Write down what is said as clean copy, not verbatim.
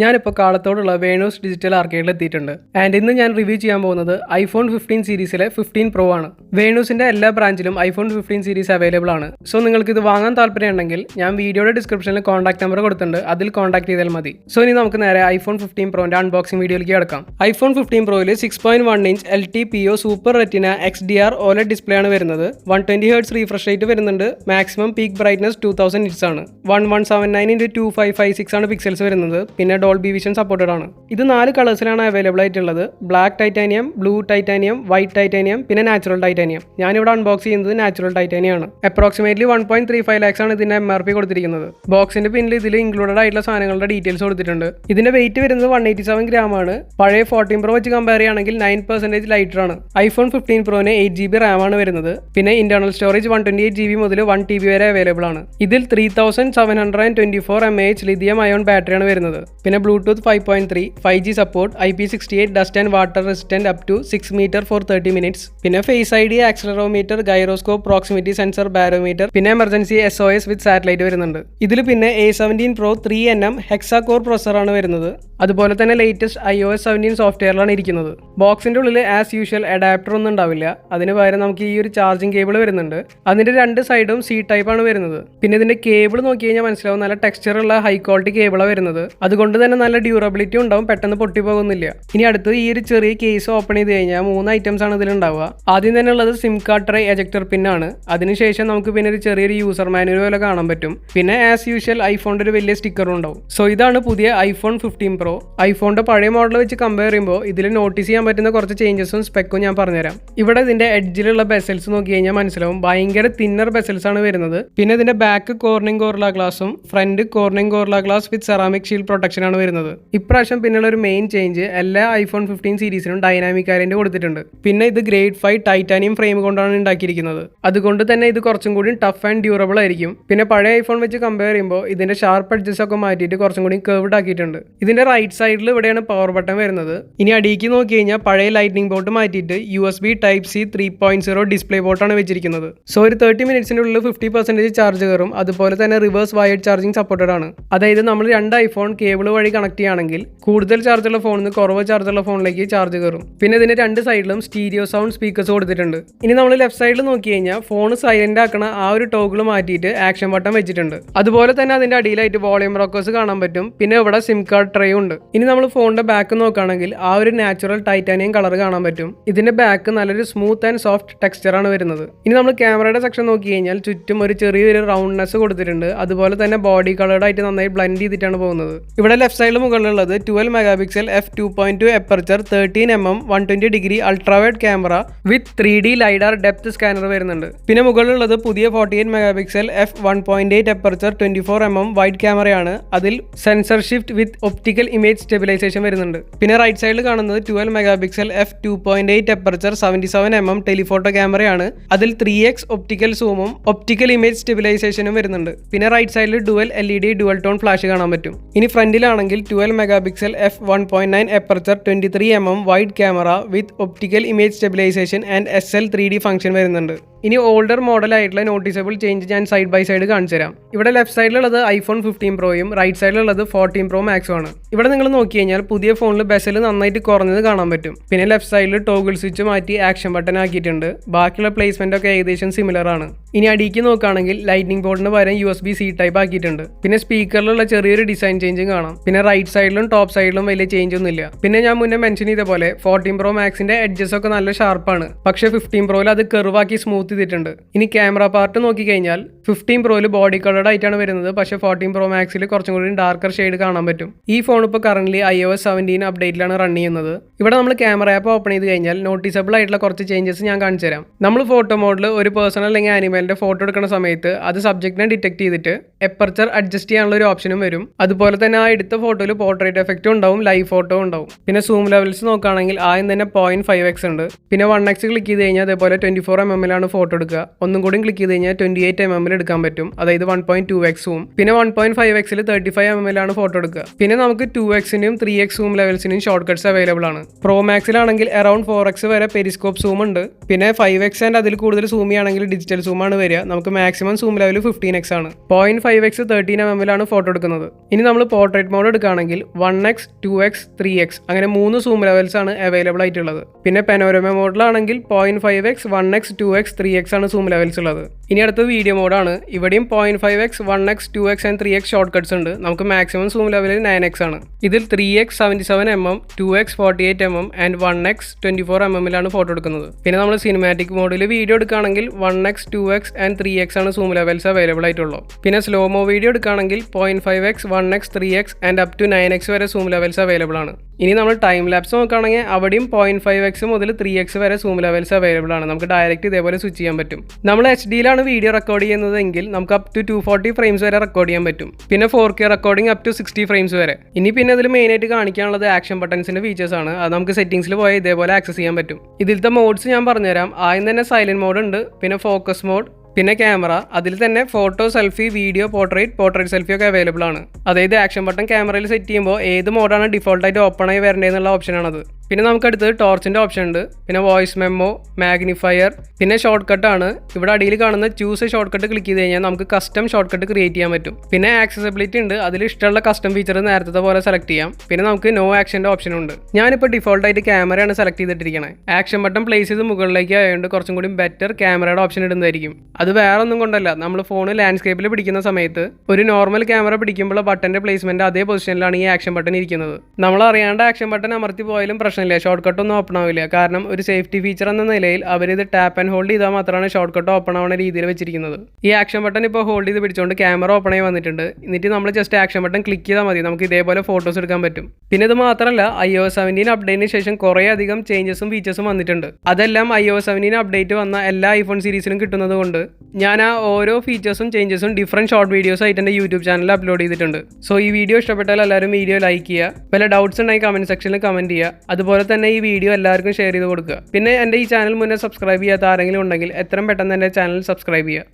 ഞാനിപ്പോൾ കാലത്തോടുള്ള വേണൂസ് ഡിജിറ്റൽ ആർക്കേഡിൽ എത്തിയിട്ടുണ്ട്. ആൻഡ് ഇന്ന് ഞാൻ റിവ്യൂ ചെയ്യാൻ പോകുന്നത് ഐഫോൺ 15 സീരീസിലെ 15 Pro ആണ്. വേണൂസിന്റെ എല്ലാ ബ്രാഞ്ചിലും ഐഫോൺ 15 സീരീസ് അവൈലബിൾ ആണ്. സോ നിങ്ങൾക്ക് ഇത് വാങ്ങാൻ താല്പര്യമുണ്ടെങ്കിൽ ഞാൻ വീഡിയോയുടെ ഡിസ്ക്രിപ്ഷനിൽ കോൺടാക്ട് നമ്പർ കൊടുത്തിട്ടുണ്ട്, അതിൽ കോൺടാക്ട് ചെയ്താൽ മതി. സോ ഇനി നമുക്ക് നേരെ ഐഫോൺ 15 Proന്റെ അൺബോക്സിംഗ് വീഡിയോയിലേക്ക് കിടക്കാം. IPhone 15 Proയിൽ 6.1 inch LTPO super retina XDR OLED display ആണ് വരുന്നത്. 120 Hz റീഫ്രഷ് റേറ്റ് വരുന്നുണ്ട്. മാക്സിമം പീക്ക് ബ്രൈറ്റ്നസ് 2000 nits ആണ്. 1179x2556 ആണ് പിക്സൽസ് വരുന്നത്. പിന്നെ ഡോൾബി വിഷൻ സപ്പോർട്ടഡ് ആണ്. ഇത് 4 കളേഴ്സിലാണ് അവൈലബിൾ ആയിട്ടുള്ളത്. Black titanium, blue titanium, white titanium, പിന്നെ നാച്ചുറൽ ടൈറ്റാനിയം. ഞാനിവിടെ അൺബോക്സ് ചെയ്യുന്നത് നാച്ചുറൽ ടൈറ്റാനിയം ആണ്. അപ്രോക്സിമേറ്റ്ലി 1.35 lakhs ആണ് ഇതിന്റെ MRP കൊടുത്തിരിക്കുന്നത്. ബോക്സിന്റെ പിന്നിൽ ഇതിൽ ഇൻക്ലൂഡഡ് ആയിട്ടുള്ള സാധനങ്ങളുടെ ഡീറ്റെയിൽസ് കൊടുത്തിട്ടുണ്ട്. ഇതിന്റെ വെയിറ്റ് വരുന്നത് 187 gram ആണ്. പഴയ 14 Pro വെച്ച് കമ്പയർ ചെയ്യുകയാണെങ്കിൽ 9% ലൈറ്റർ ആണ്. ഐഫോൺ 15 Proന് 8GB RAM ആണ് വരുന്നത്. പിന്നെ ഇന്റർണൽ സ്റ്റോറേജ് 128GB മുതൽ 1TB വരെ അവൈലബിൾ ആണ്. ഇതിൽ 3724 mAh ലിഥിയം അയോൺ ബാറ്ററിയാണ് വരുന്നത്. പിന്നെ Bluetooth 5.3, 5G support, IP68 dust and water resistant up to 6 meter for 30 minutes. പിന്നെ face ID, accelerometer, gyroscope, proximity sensor, barometer, പിന്നെ എമർജൻസി SOS വിത്ത് സാറ്റലൈറ്റ് വരുന്നുണ്ട്. ഇതിൽ പിന്നെ A17 Pro 3nm hexa-core പ്രോസറാണ് വരുന്നത്. അതുപോലെ തന്നെ ലേറ്റസ്റ്റ് iOS 17 സോഫ്റ്റ്വെയറിലാണ് ഇരിക്കുന്നത്. ബോക്സിന്റെ ഉള്ളിൽ ആസ് യൂഷ്വൽ അഡാപ്റ്റർ ഒന്നും ഉണ്ടാവില്ല. അതിന് പകരം നമുക്ക് ഈ ഒരു ചാർജിങ് കേബിൾ വരുന്നുണ്ട്. അതിന്റെ 2 സൈഡും C ടൈപ്പ് ആണ് വരുന്നത്. പിന്നെ ഇതിന്റെ കേബിൾ നോക്കി കഴിഞ്ഞാൽ മനസ്സിലാവും, നല്ല ടെക്സ്ചർ ഉള്ള ഹൈ ക്വാളിറ്റി കേബിളാണ് വരുന്നത്. അതുകൊണ്ട് തന്നെ നല്ല ഡ്യൂറബിലിറ്റി ഉണ്ടാവും, പെട്ടെന്ന് പൊട്ടിപ്പോകുന്നില്ല. ഇനി അടുത്ത് ഈ ഒരു ചെറിയ കേസ് ഓപ്പൺ ചെയ്ത് കഴിഞ്ഞാൽ 3 ഐറ്റംസ് ആണ് ഇതിലുണ്ടാവുക. ആദ്യം തന്നെ ഉള്ളത് സിം കാർഡ് ട്രൈ എജക്ടർ പിൻ ആണ്. അതിനുശേഷം നമുക്ക് പിന്നെ ഒരു ചെറിയൊരു യൂസർ മാനുവൽ പോലെ കാണാൻ പറ്റും. പിന്നെ ആസ് യൂഷ്വൽ ഐഫോണിന്റെ ഒരു വലിയ സ്റ്റിക്കറും ഉണ്ടാവും. സോ ഇതാണ് പുതിയ ഐഫോൺ 15 Pro. ഐഫോണിന്റെ പഴയ മോഡൽ വെച്ച് കമ്പയർ ചെയ്യുമ്പോൾ ഇതിൽ നോട്ടീസ് ചെയ്യാൻ പറ്റുന്ന കുറച്ച് ചേഞ്ചസും സ്പെക്കും ഞാൻ പറഞ്ഞുതരാം. ഇവിടെ ഇതിന്റെ എഡ്ജിലുള്ള ബെസൽസ് നോക്കി കഴിഞ്ഞാൽ മനസ്സിലാവും, ഭയങ്കര തിന്നർ ബെസൽസ് ആണ് വരുന്നത്. പിന്നെ ഇതിന്റെ ബാക്ക് കോർണിംഗ് ഗോറില്ല ഗ്ലാസും front Corning Gorilla glass with ceramic shield protection ആണ് വരുന്നത്. ഇപ്രാവശ്യം പിന്നെയുള്ള ഒരു മെയിൻ ചേഞ്ച്, എല്ലാ ഐഫോൺ 15 സീരീസിനും ഡൈനാമിക് ഐലൻഡ് കൊടുത്തിട്ടുണ്ട്. പിന്നെ ഇത് ഗ്രേഡ് 5 ടൈറ്റാനിയം ഫ്രെയിം കൊണ്ടാണ് ഉണ്ടാക്കിയിരിക്കുന്നത്. അതുകൊണ്ട് തന്നെ ഇത് കുറച്ചും കൂടി ടഫ് ആൻഡ് ഡ്യൂറബിൾ ആയിരിക്കും. പിന്നെ പഴയ ഐഫോൺ വെച്ച് കമ്പയർ ചെയ്യുമ്പോൾ ഇതിന്റെ ഷാർപ്പ് എഡ്ജസ് ഒക്കെ മാറ്റിയിട്ട് കുറച്ചും കൂടി കർവ്ഡ് ആക്കിയിട്ടുണ്ട്. ഇതിന്റെ റൈറ്റ് സൈഡിൽ ഇവിടെയാണ് പവർ ബട്ടൺ വരുന്നത്. ഇനി അടിയിലേക്ക് നോക്കി കഴിഞ്ഞാൽ പഴയ ലൈറ്റ്നിങ് പോർട്ട് മാറ്റിയിട്ട് USB Type-C 3.0 ഡിസ്പ്ലേ പോർട്ടാണ് വെച്ചിരിക്കുന്നത്. സോ ഒരു 30 മിനിറ്റ്സിന്റെ ഉള്ളിൽ 50% ചാർജ് കയറും. അതുപോലെ തന്നെ റിവേഴ്സ് വയർഡ് ചാർജിങ് സപ്പോർട്ടഡ് ആണ്. അതായത് നമ്മൾ 2 ഐഫോൺ കേബിൾ വഴി കണക്ട് ചെയ്യുകയാണെങ്കിൽ കൂടുതൽ ചാർജുള്ള ഫോണിൽ നിന്ന് കുറവ് ചാർജുള്ള ഫോണിലേക്ക് ചാർജ് കയറും. പിന്നെ ഇതിന്റെ 2 സൈഡിലും സ്റ്റീരിയോ സൗണ്ട് സ്പീക്കേഴ്സ് കൊടുത്തിട്ടുണ്ട്. ഇനി നമ്മൾ ലെഫ്റ്റ് സൈഡിൽ നോക്കി കഴിഞ്ഞാൽ ഫോൺ സൈലന്റ് ആക്കണ ആ ഒരു ടോഗിൾ മാറ്റിയിട്ട് ആക്ഷൻ ബട്ടൺ വെച്ചിട്ടുണ്ട്. അതുപോലെ തന്നെ അതിന്റെ അടിയിലായിട്ട് വോളിയം റോക്കേഴ്സ് കാണാൻ പറ്റും. പിന്നെ ഇവിടെ സിം കാർഡ് ട്രേ ഉണ്ട്. ഇനി നമ്മൾ ഫോണിന്റെ ബാക്ക് നോക്കുകയാണെങ്കിൽ ആ ഒരു നാച്ചുറൽ ടൈറ്റാനിയം കളർ കാണാൻ പറ്റും. ഇതിന്റെ ബാക്ക് നല്ലൊരു സ്മൂത്ത് ആൻഡ് സോഫ്റ്റ് ടെക്സ്ചർ ആണ് വരുന്നത്. ഇനി നമ്മൾ ക്യാമറയുടെ സെക്ഷൻ നോക്കി കഴിഞ്ഞാൽ ചുറ്റും ഒരു ചെറിയൊരു റൗണ്ട്നെസ് കൊടുത്തിട്ടുണ്ട്. അതുപോലെ തന്നെ ബോഡി കളർഡ് ആയിട്ട് നന്നായി ബ്ലെൻഡ് ചെയ്തിട്ടാണ് പോകുന്നത്. ഇവിടെ ലെഫ്റ്റ് സൈഡിൽ മുകളിലുള്ളത് 12 megapixel f2.2 aperture 13mm 120 degree ultrawide camera വിത്ത് 3D LiDAR ഡെപ്ത് സ്കാനർ വരുന്നുണ്ട്. പിന്നെ മുകളിലുള്ളത് പുതിയ 48 megapixel f1.8 aperture 24mm wide ക്യാമറയാണ്. അതിൽ സെൻസർ ഷിഫ്റ്റ് വിത്ത് ഒപ്റ്റിക്കൽ ഇമേജ് സ്റ്റെബിലൈസേഷൻ വരുന്നുണ്ട്. പിന്നെ റൈറ്റ് സൈഡിൽ കാണുന്നത് 12 megapixel f2.8 aperture 77mm telephoto ക്യാമറയാണ്. അതിൽ 3x ഒപ്റ്റിക്കൽ സൂമും ഒപ്റ്റിക്കൽ ഇമേജ് സ്റ്റെബിലൈസേഷനും വരുന്നുണ്ട്. പിന്നെ റൈറ്റ് സൈഡിൽ dual LED dual tone flash കാണാൻ പറ്റും. ഇനി ഫ്രണ്ടിലാണെങ്കിൽ 12 megapixel f1.9 aperture 23mm wide camera with optical image stabilisation and SL 3D function വരുന്നുണ്ട്. ഇനി ഓൾഡർ മോഡൽ ആയിട്ടുള്ള നോട്ടീസബിൾ ചേഞ്ച് ഞാൻ സൈഡ് ബൈ സൈഡ് കാണിച്ചു തരാം. ഇവിടെ ലെഫ്റ്റ് സൈഡിലുള്ളത് ഐഫോൺ 15 Proയും റൈറ്റ് സൈഡിലുള്ളത് 14 Pro Maxും ആണ്. ഇവിടെ നിങ്ങൾ നോക്കി കഴിഞ്ഞാൽ പുതിയ ഫോണിൽ ബെസൽ നന്നായിട്ട് കുറഞ്ഞത് കാണാൻ പറ്റും. പിന്നെ ലെഫ്റ്റ് സൈഡിൽ ടോഗിൾ സ്വിച്ച് മാറ്റി ആക്ഷൻ ബട്ടൺ ആക്കിയിട്ടുണ്ട്. ബാക്കിയുള്ള പ്ലേസ്മെന്റ് ഒക്കെ ഏകദേശം സിമിലർ ആണ്. ഇനി അടിയിലേക്ക് നോക്കുകയാണെങ്കിൽ ലൈറ്റ്നിങ് പോർട്ടിന് പകരം USB C ടൈപ്പ് ആക്കിയിട്ടുണ്ട്. പിന്നെ സ്പീക്കറിലുള്ള ചെറിയൊരു ഡിസൈൻ ചേഞ്ചും കാണാം. പിന്നെ റൈറ്റ് സൈഡിലും ടോപ്പ് സൈഡിലും വലിയ ചേഞ്ച് ഒന്നും ഇല്ല. പിന്നെ ഞാൻ മുന്നേ മെൻഷൻ ചെയ്ത പോലെ 14 Pro Maxന്റെ എഡ്ജസ് ഒക്കെ നല്ല ഷാർപ്പാണ്. പക്ഷേ 15 Proയിൽ അത് കർവാക്കി സ്മൂത്ത് ചെയ്തിട്ടുണ്ട്. ഇനി ക്യാമറ പാർട്ട് നോക്കി കഴിഞ്ഞാൽ 15 Proയിൽ ബോഡി കളർഡ് ആയിട്ടാണ് വരുന്നത്. പക്ഷേ 14 Pro Maxൽ കുറച്ചും കൂടി ഡാർക്കർ ഷെയ്ഡ് കാണാൻ പറ്റും. ഈ ഫോൺ ഇപ്പോൾ കറന്റ് iOS 17 അപ്ഡേറ്റിലാണ് റൺ ചെയ്യുന്നത്. ഇവിടെ നമ്മൾ ക്യാമറ ആപ്പ് ഓപ്പൺ ചെയ്ത് കഴിഞ്ഞാൽ നോട്ടീസബിൾ ആയിട്ടുള്ള കുറച്ച് ചേഞ്ചസ് ഞാൻ കാണിച്ചു തരാം. നമ്മൾ ഫോട്ടോ മോഡിൽ ഒരു പേഴ്സൺ അല്ലെങ്കിൽ ആനിമലിന്റെ ഫോട്ടോ എടുക്കുന്ന സമയത്ത് അത് സബ്ജക്റ്റിനെ ഡിറ്റക്ട് ചെയ്തിട്ട് എപ്പർച്ചർ അഡ്ജസ്റ്റ് ചെയ്യാനുള്ള ഒരു ഓപ്ഷനും വരും. അതുപോലെ തന്നെ ആ എടുത്ത ഫോട്ടോയിൽ പോർട്രേറ്റ് എഫക്റ്റും ഉണ്ടാവും, ലൈവ് ഫോട്ടോ ഉണ്ടാവും. പിന്നെ സൂം ലെവൽസ് നോക്കുകയാണെങ്കിൽ ആദ്യം തന്നെ 0.5x ഉണ്ട്. പിന്നെ 1x ക്ലിക്ക് ചെയ്ത് കഴിഞ്ഞാൽ അതേപോലെ 24mm ഫോട്ടോ എടുക്കുക. ഒന്നും കൂടി ക്ലിക്ക് ചെയ്ത് കഴിഞ്ഞാൽ 28mm എടുക്കാൻ പറ്റും. അതായത് 1.2x സൂം. പിന്നെ 1.5xൽ 35mm ഫോട്ടോ എടുക്കുക. പിന്നെ നമുക്ക് 2xന്റെയും 3x സൂം ലെവൽസിനും ഷോർട്ട് കട്ട്സ് അവൈലബിൾ ആണ്. പ്രോ മാക്സിലാണെങ്കിൽ അറൌണ്ട് 4x വരെ പെരിസ്കോപ്പ് സൂം ഉണ്ട്. പിന്നെ 5x ആൻഡ് അതിൽ കൂടുതൽ സൂം ചെയ്യുകയാണെങ്കിൽ ഡിജിറ്റൽ സൂം ആണ് വരിക. നമുക്ക് മാക്സിമം സൂം ലെവൽ 15x ആണ്. 0.5x 13mm ഫോട്ടോ എടുക്കുന്നത്. ഇനി നമ്മൾ പോർട്രേറ്റ് മോഡ് മോഡ് എടുക്കുകയാണെങ്കിൽ 1x 2x 3x അങ്ങനെ 3 സൂം ലെവൽസ് ആണ് അവൈലബിൾ ആയിട്ടുള്ളത്. പിന്നെ പെനോരമ മോഡിലാണെങ്കിൽ 0.5x 1x 2x 3x ആണ് സൂം ലെവൽസ് ഉള്ളത്. ഇനി അടുത്ത വീഡിയോ മോഡാണ്. ഇവിടെയും 0.5x 1x 2x and 3x short cuts ഉണ്ട്. നമുക്ക് മാക്സിമം സൂം ലെവൽ 9x ആണ്. ഇതിൽ 3x 77mm 2x 48mm and 1x 24mm photo എടുക്കുന്നത്. പിന്നെ നമ്മൾ സിനിമാറ്റിക് മോഡിൽ വീഡിയോ എടുക്കുകയാണെങ്കിൽ 1x 2x ആൻഡ് 3x ആണ് സൂം ലെവൽസ് അവൈലബിൾ ആയിട്ടുള്ളൂ. പിന്നെ സ്ലോമോ വീഡിയോ എടുക്കുകയാണെങ്കിൽ 0.5x 1x 3x and up to 9x വരെ സൂം ലെവൽസ് അവൈലബിൾ ആണ്. ഇനി നമ്മൾ ടൈം ലാപ്സ് നോക്കുകയാണെങ്കിൽ അവിടെയും 0.5x മുതൽ 3x വരെ സൂം ലെവൽസ് അവൈലബിൾ ആണ്. നമുക്ക് ഡയറക്റ്റ് ഇതേപോലെ സ്വിച്ച് ചെയ്യാൻ പറ്റും. നമ്മൾ HD വീഡിയോ റെക്കോർഡ് ചെയ്യുന്നതെങ്കിൽ നമുക്ക് അപ് ടു 240 ഫ്രെയിംസ് വരെ റെക്കോർഡ് ചെയ്യാൻ പറ്റും. പിന്നെ 4K recording up to 60 frames വരെ. ഇനി പിന്നെ ഇതിൽ മെയിനായിട്ട് കാണിക്കാനുള്ളത് ആക്ഷൻ ബട്ടൺസിന്റെ ഫീച്ചേഴ്സ് ആണ്. അത് നമുക്ക് സെറ്റിംഗ്സിൽ പോയി ഇതേപോലെ ആക്സസ് ചെയ്യാൻ പറ്റും. ഇതിലത്തെ മോഡ്സ് ഞാൻ പറഞ്ഞുതരാം. ആദ്യം തന്നെ സൈലന്റ് മോഡ് ഉണ്ട്, പിന്നെ ഫോക്കസ് മോഡ്, പിന്നെ ക്യാമറ. അതിൽ തന്നെ photo, selfie, video, portrait selfie ഒക്കെ അവൈലബിൾ ആണ്. അതായത് ആക്ഷൻ ബട്ടൺ ക്യാമറയിൽ സെറ്റ് ചെയ്യുമ്പോൾ ഏത് മോഡാണ് ഡിഫോൾട്ടായിട്ട് ഓപ്പൺ ആയി വരേണ്ടതെന്നുള്ള ഓപ്ഷനാണത്. പിന്നെ നമുക്ക് അടുത്തത് ടോർച്ചിൻ്റെ ഓപ്ഷൻ ഉണ്ട്, പിന്നെ വോയിസ് മെമ്മോ, മാഗ്നിഫയർ, പിന്നെ ഷോർട്ട് കട്ട് ആണ്. ഇവിടെ അടിയിൽ കാണുന്ന ചൂസ് ഷോർട്ട് കട്ട് ക്ലിക്ക് ചെയ്ത് കഴിഞ്ഞാൽ നമുക്ക് കസ്റ്റം ഷോർട്ട് കട്ട് ക്രിയേറ്റ് ചെയ്യാൻ പറ്റും. പിന്നെ ആക്സസിബിലിറ്റി ഉണ്ട്, അതിൽ ഇഷ്ടമുള്ള കസ്റ്റം ഫീച്ചർ നേരത്തെ പോലെ സെലക്ട് ചെയ്യാം. പിന്നെ നമുക്ക് നോ ആക്ഷൻ്റെ ഓപ്ഷൻ ഉണ്ട്. ഞാനിപ്പോൾ ഡിഫോൾട്ടായിട്ട് ക്യാമറയാണ് സെലക്ട് ചെയ്തിട്ടിരിക്കുന്നത്. ആക്ഷൻ ബട്ടൺ പ്ലേസ് ചെയ്ത് മുകളിലേക്ക് ആയതുകൊണ്ട് കുറച്ചും കൂടി ബെറ്റർ ക്യാമറയുടെ ഓപ്ഷൻ ഇടുന്നതായിരിക്കും. അത് വേറെ ഒന്നും കൊണ്ടല്ല, നമ്മൾ ഫോൺ ലാൻഡ്സ്കേപ്പിൽ പിടിക്കുന്ന സമയത്ത് ഒരു നോർമൽ ക്യാമറ പിടിക്കുമ്പോൾ ബട്ടന്റെ പ്ലേസ്മെന്റ് അതേ പൊസിഷനിലാണ് ഈ ആക്ഷൻ ബട്ടൺ ഇരിക്കുന്നത്. നമ്മൾ അറിയാണ്ട് ആക്ഷൻ ബട്ടൺ അമർത്തി പോയാലും പ്രശ്നമില്ല, ഷോർട്ട് കട്ട് ഒന്നും ഓപ്പൺ ആവില്ല. കാരണം ഒരു സേഫ്റ്റി ഫീച്ചർ എന്ന നിലയിൽ അവരിത് ടാപ്പ് ആൻഡ് ഹോൾഡ് ചെയ്താൽ മാത്രമാണ് ഷോർട്ട് കട്ട് ഓപ്പൺ ആവുന്ന രീതിയിൽ വെച്ചിരിക്കുന്നത്. ഈ ആക്ഷൻ ബട്ടൺ ഇപ്പോൾ ഹോൾഡ് ചെയ്ത് പിടിച്ചുകൊണ്ട് ക്യാമറ ഓപ്പൺ ആയി വന്നിട്ടുണ്ട്. എന്നിട്ട് നമ്മൾ ജസ്റ്റ് ആക്ഷൻ ബട്ടൺ ക്ലിക്ക് ചെയ്താൽ മതി, നമുക്ക് ഇതേപോലെ ഫോട്ടോസ് എടുക്കാൻ പറ്റും. പിന്നെ ഇത് മാത്രമല്ല, iOS 17 അപ്ഡേറ്റിന് ശേഷം കുറേ അധികം ചേഞ്ചസും ഫീച്ചേഴ്സും വന്നിട്ടുണ്ട്. അതെല്ലാം iOS 17 അപ്ഡേറ്റ് വന്ന എല്ലാ ഐഫോൺ സീരീസിലും കിട്ടുന്നത് കൊണ്ട് ഞാൻ ആ ഓരോ ഫീച്ചേഴ്സും ചേഞ്ചസും ഡിഫറെൻറ്റ് ഷോർട്ട് വീഡിയോസ് ആയിട്ട് എൻ്റെ യൂട്യൂബ് ചാനലിൽ അപ്ലോഡ് ചെയ്തിട്ടുണ്ട്. സോ ഈ വീഡിയോ ഇഷ്ടപ്പെട്ടാൽ എല്ലാവരും വീഡിയോ ലൈക്ക് ചെയ്യുക, വല്ല ഡൗട്ട്സ് ഉണ്ടെങ്കിൽ കമൻറ്റ് സെക്ഷനിൽ കമൻറ്റ് ചെയ്യുക. അതുപോലെ തന്നെ ഈ വീഡിയോ എല്ലാവർക്കും ഷെയർ ചെയ്ത് കൊടുക്കുക. പിന്നെ എൻ്റെ ഈ ചാനൽ മുന്നേ സബ്സ്ക്രൈബ് ചെയ്യാത്ത ആരെങ്കിലും ഉണ്ടെങ്കിൽ എത്രയും പെട്ടെന്ന് എൻ്റെ ചാനൽ സബ്സ്ക്രൈബ് ചെയ്യുക.